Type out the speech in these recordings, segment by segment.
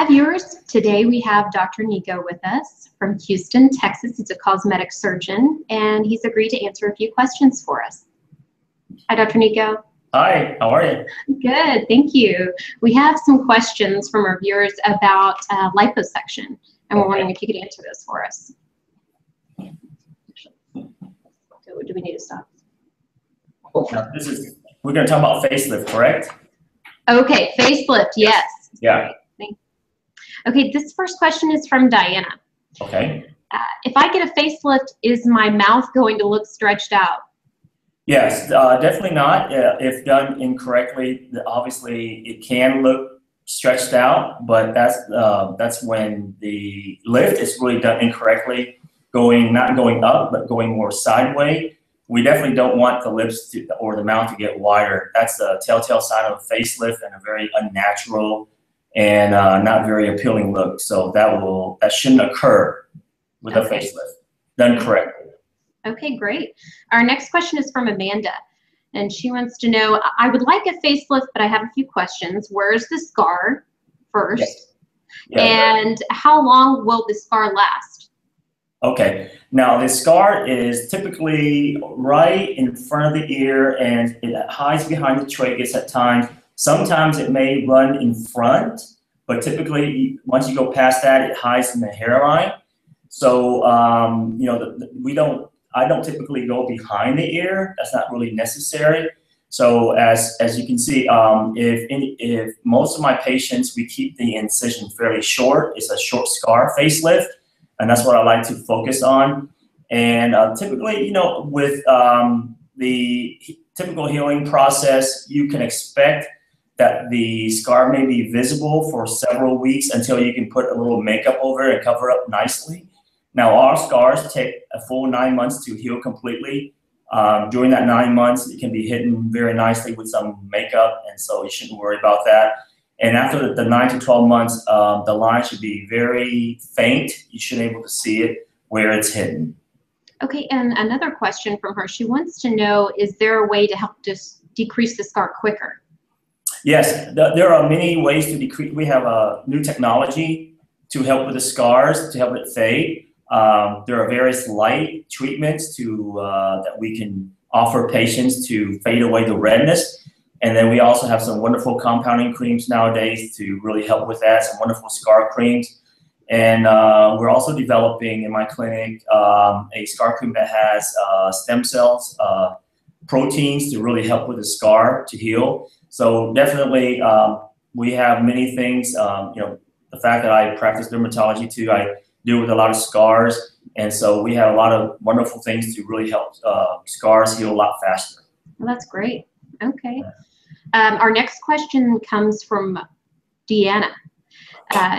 Hi viewers, today we have Dr. Nikko with us from Houston, Texas. He's a cosmetic surgeon and he's agreed to answer a few questions for us. Hi Dr. Nikko. Hi, how are you? Good, thank you. We have some questions from our viewers about liposuction and we're wondering if you could answer those for us. So do we need to stop? Now, we're going to talk about facelift, correct? Okay, facelift, yes. Yeah. Okay, this first question is from Diana. Okay. If I get a facelift, is my mouth going to look stretched out? Yes, definitely not. If done incorrectly, obviously it can look stretched out, but that's when the lift is really done incorrectly, not going up, but going more sideways. We definitely don't want the lips or the mouth to get wider. That's the telltale sign of a facelift and a very unnatural and not very appealing look. So that shouldn't occur with a facelift done correctly. Okay, great. Our next question is from Amanda, and she wants to know, I would like a facelift, but I have a few questions. Where's the scar first? Yes. Yeah. And how long will the scar last? Okay, now the scar is typically right in front of the ear and it hides behind the tragus at times. Sometimes it may run in front, but typically once you go past that, it hides in the hairline. So, you know, I don't typically go behind the ear. That's not really necessary. So as you can see, if most of my patients, we keep the incision fairly short. It's a short scar facelift, and that's what I like to focus on. And typically, you know, with the typical healing process, you can expect that the scar may be visible for several weeks until you can put a little makeup over it and cover up nicely. Now, our scars take a full 9 months to heal completely. During that 9 months, it can be hidden very nicely with some makeup, and so you shouldn't worry about that. And after the 9 to 12 months, the line should be very faint. You should be able to see it where it's hidden. Okay, and another question from her. She wants to know, is there a way to help decrease the scar quicker? Yes, there are many ways to decrease. We have a new technology to help with the scars, to help it fade. There are various light treatments that we can offer patients to fade away the redness. And then we also have some wonderful compounding creams nowadays to really help with that, some wonderful scar creams. And we're also developing in my clinic a scar cream that has stem cells, proteins to really help with the scar to heal. So definitely we have many things, you know, the fact that I practice dermatology too, I deal with a lot of scars. And so we have a lot of wonderful things to really help scars heal a lot faster. Well, that's great. Okay. Our next question comes from Deanna.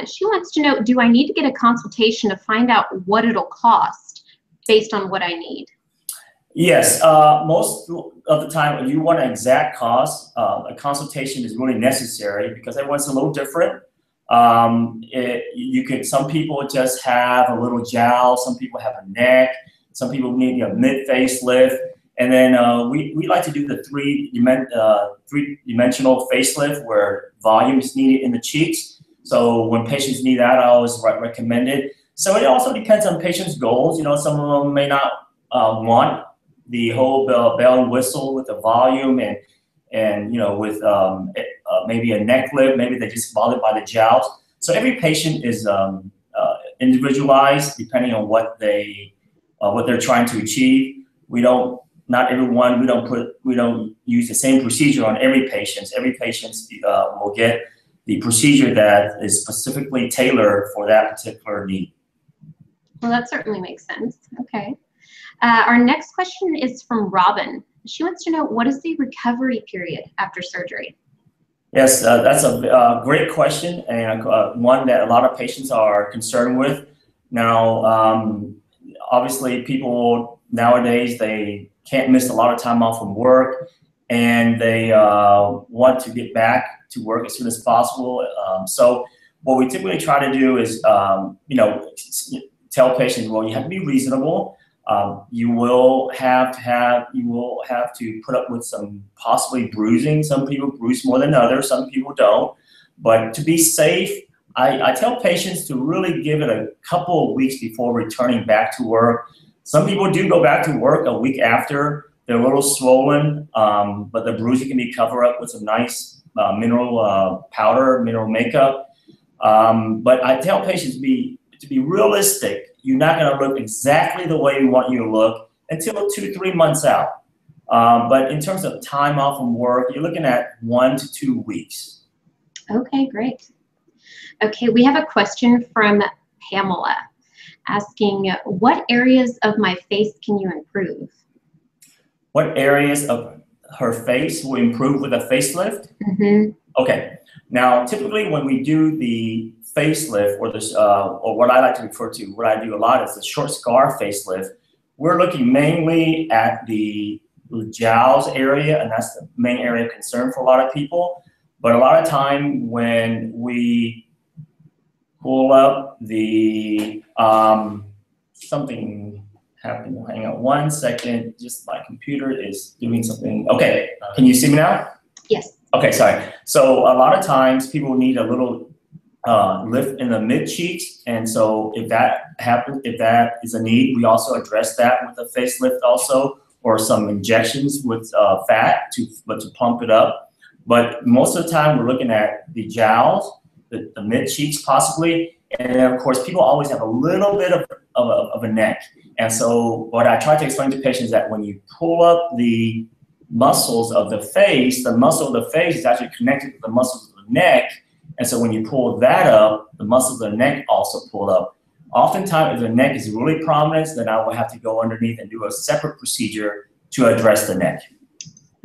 She wants to know, do I need to get a consultation to find out what it'll cost based on what I need? Yes, most of the time, if you want an exact cost, a consultation is really necessary because everyone's a little different. Some people just have a little jowl, some people have a neck, some people need a mid-facelift, and then we like to do the three-dimensional facelift where volume is needed in the cheeks. So when patients need that, I always recommend it. So it also depends on patients' goals. You know, some of them may not want the whole bell and whistle with the volume and you know, with maybe a neck lift, maybe they're just bothered by the jowls. So every patient is individualized depending on what they're trying to achieve. We don't use the same procedure on every patient. Every patient will get the procedure that is specifically tailored for that particular need. Well, that certainly makes sense. Okay. Our next question is from Robin. She wants to know, what is the recovery period after surgery? Yes, that's a great question and one that a lot of patients are concerned with. Now, obviously, people nowadays, they can't miss a lot of time off from work, and they want to get back to work as soon as possible. So what we typically try to do is, you know, tell patients, well, you have to be reasonable. You will have to put up with some possibly bruising. Some people bruise more than others, some people don't. But to be safe, I tell patients to really give it a couple of weeks before returning back to work. Some people do go back to work a week after. They're a little swollen, but the bruising can be covered up with some nice mineral powder, mineral makeup. But I tell patients to be realistic. You're not going to look exactly the way we want you to look until 2-3 months out. But in terms of time off from work, you're looking at 1 to 2 weeks. Okay, great. Okay, we have a question from Pamela asking, what areas of my face can you improve? What areas of her face will improve with a facelift? Mm-hmm. Okay. Now, typically when we do the facelift, or what I like to refer to, what I do a lot is the short scar facelift. We're looking mainly at the jowls area, and that's the main area of concern for a lot of people. But a lot of time when we pull up the, something happened, hang on 1 second, just my computer is doing something. Okay, can you see me now? Yes. Okay, sorry. So a lot of times people need a little lift in the mid cheeks, and so if that happens, if that is a need, we also address that with a facelift also, or some injections with fat to pump it up. But most of the time we're looking at the jowls, the mid cheeks possibly, and then of course people always have a little bit of a neck. And so what I try to explain to patients is that when you pull up the muscles of the face, the muscle of the face is actually connected to the muscles of the neck. And so when you pull that up, the muscles of the neck also pull up. Oftentimes, if the neck is really prominent, then I will have to go underneath and do a separate procedure to address the neck.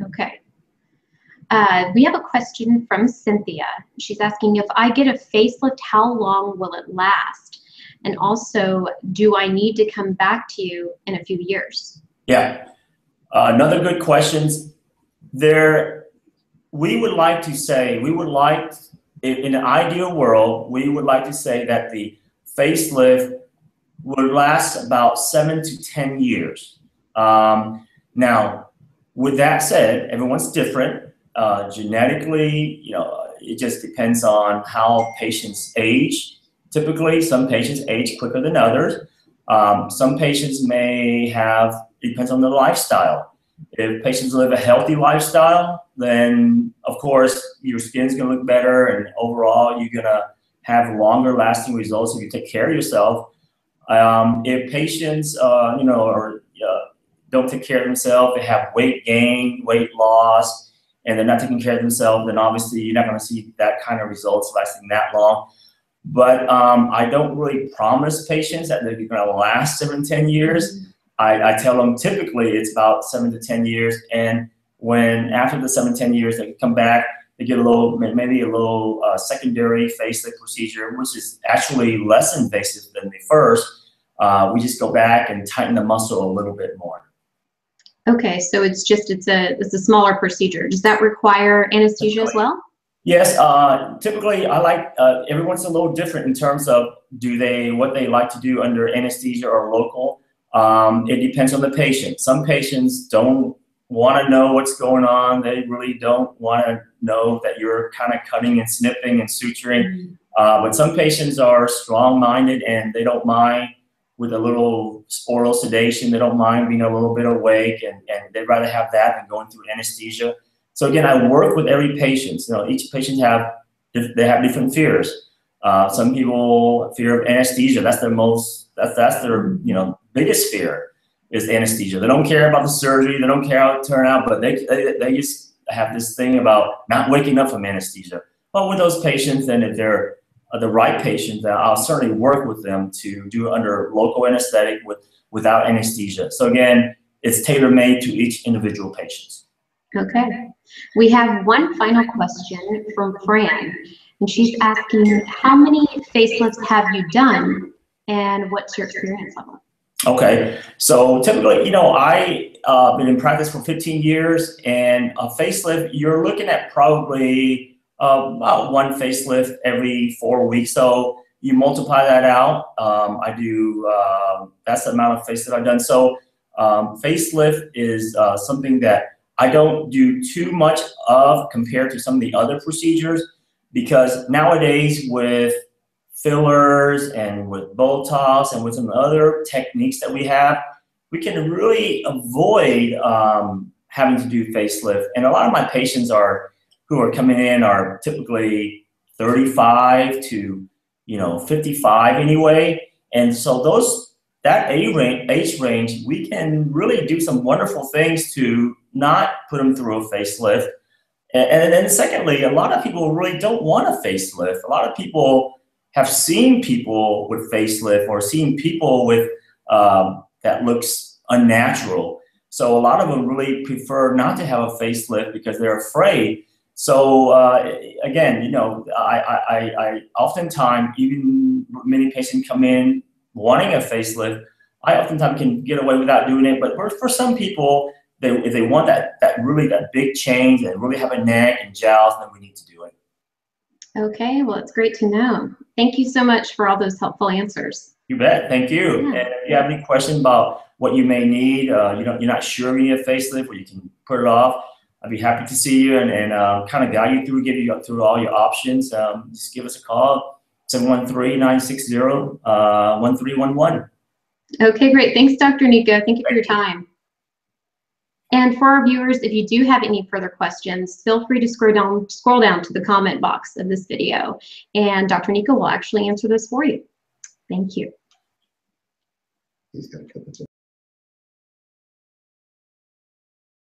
Okay. We have a question from Cynthia. She's asking, if I get a facelift, how long will it last? And also, do I need to come back to you in a few years? Yeah. Another good question. We would like to say, in an ideal world, we would like to say that the facelift would last about 7 to 10 years. Now, with that said, everyone's different. Genetically, it just depends on how patients age. Typically, some patients age quicker than others. Some patients may have, it depends on their lifestyle. If patients live a healthy lifestyle, then of course your skin's gonna look better, and overall you're gonna have longer lasting results if you take care of yourself. If patients, don't take care of themselves, they have weight gain, weight loss, and they're not taking care of themselves, then obviously you're not gonna see that kind of results lasting that long. But I don't really promise patients that they're gonna last 7 to 10 years. I tell them typically it's about 7 to 10 years, and when after the 7 to 10 years they come back, they get maybe a little secondary facelift procedure, which is actually less invasive than the first. We just go back and tighten the muscle a little bit more. Okay, so it's a smaller procedure. Does that require anesthesia as well? Yes, typically I like, everyone's a little different in terms of what they like to do under anesthesia or local. It depends on the patient. Some patients don't want to know what's going on. They really don't want to know that you're kind of cutting and snipping and suturing. But some patients are strong-minded and they don't mind with a little oral sedation. They don't mind being a little bit awake, and they'd rather have that than going through anesthesia. So again, I work with every patient. Each patient have different fears. Some people fear of anesthesia. That's their biggest fear is anesthesia. They don't care about the surgery. They don't care how it turned out, but they just have this thing about not waking up from anesthesia. But with those patients, then if they're the right patient, then I'll certainly work with them to do under local anesthetic without anesthesia. So again, it's tailor-made to each individual patient. Okay. We have one final question from Fran, and she's asking, how many facelifts have you done, and what's your experience level? Okay, so typically, I've been in practice for 15 years, and a facelift, you're looking at probably about 1 facelift every 4 weeks. So you multiply that out. I do, that's the amount of facelift I've done. So facelift is something that I don't do too much of compared to some of the other procedures, because nowadays with fillers and with Botox and with some other techniques that we have, we can really avoid having to do facelift. And a lot of my patients who are coming in are typically 35 to 55 anyway. And so that age range, we can really do some wonderful things to not put them through a facelift. And then secondly, a lot of people really don't want a facelift. A lot of people have seen people with facelift or seen people with that looks unnatural. So a lot of them really prefer not to have a facelift because they're afraid. So again, I oftentimes, even many patients come in wanting a facelift, I oftentimes can get away without doing it. But for some people, if they want that big change and really have a neck and jowls, then we need to do it. Okay, well, it's great to know. Thank you so much for all those helpful answers. You bet. Thank you. Yeah. And if you have any questions about what you may need, you're not sure you need a facelift, or you can put it off, I'd be happy to see you and kind of guide you through, give you through all your options. Just give us a call, 713-960-1311. Okay, great. Thanks, Dr. Nikko. Thank you for your time. And for our viewers, if you do have any further questions, feel free to scroll down to the comment box of this video, and Dr. Nikko will actually answer those for you. Thank you. He's got a couple